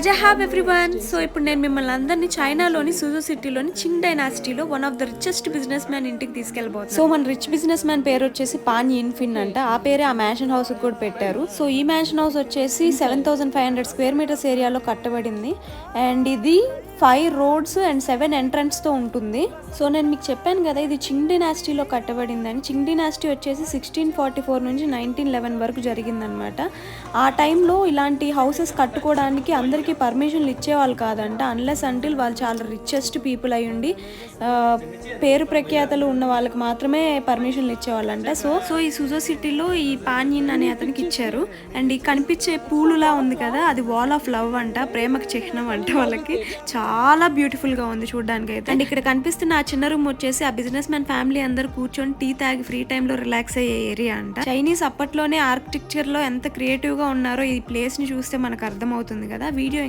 Rajahab everyone. So ఇప్పుడు నేను మిమ్మల్ని అందరినీ చైనాలోని సూజో సిటీలోని చింగ్ డైనాసిటీలో one of the richest business man ఇంటికి తీసుకెళ్ళబోతున్నాను. సో మన రిచ్ బిజినెస్ మ్యాన్ పేరు వచ్చేసి పాన్ ఇన్ఫిన్ అంట. ఆ పేరే ఆ మ్యాన్షన్ హౌస్ కూడా పెట్టారు. సో ఈ మ్యాన్షన్ హౌస్ వచ్చేసి 7,500 స్క్వేర్ మీటర్స్ ఏరియాలో కట్టబడింది. అండ్ ఇది 5 రోడ్స్ అండ్ 7 ఎంట్రన్స్ తో ఉంటుంది. సో నేను మీకు చెప్పాను కదా ఇది చింగ్ డైనాసిటీలో కట్టబడిందని. చింగ్ డైనాసిటీ వచ్చేసి 1644 నుంచి 1911 వరకు జరిగిందనమాట. ఆ టైంలో ఇలాంటి హౌసెస్ కట్టుకోవడానికి అందరికీ పర్మిషన్లు ఇచ్చేవాళ్ళు కాదంట, అన్లెస్ అంటిల్ వాళ్ళు చాలా రిచెస్ట్ పీపుల్ అయి ఉండి పేరు ప్రఖ్యాతలు ఉన్న వాళ్ళకి మాత్రమే పర్మిషన్లు ఇచ్చేవాళ్ళంట. సో ఈ సూజో సిటీలో ఈ పాన్యిన్ అనే అతనికి ఇచ్చారు. అండ్ ఈ కనిపించే పూలులా ఉంది కదా అది వాల్ ఆఫ్ లవ్ అంట, ప్రేమకు చిహ్నం అంట వాళ్ళకి. చాలా బ్యూటిఫుల్ గా ఉంది చూడడానికి అయితే. అండ్ ఇక్కడ కనిపిస్తున్న ఆ చిన్న రూమ్ వచ్చేసి ఆ బిజినెస్ మ్యాన్ ఫ్యామిలీ అందరు కూర్చొని టీ తాగి ఫ్రీ టైమ్ లో రిలాక్స్ అయ్యే ఏరియా అంట. చైనీస్ అప్పట్లోనే ఆర్కిటెక్చర్ లో ఎంత క్రియేటివ్ గా ఉన్నారో ఈ ప్లేస్ ని చూస్తే మనకు అర్థమవుతుంది కదా. వీడియో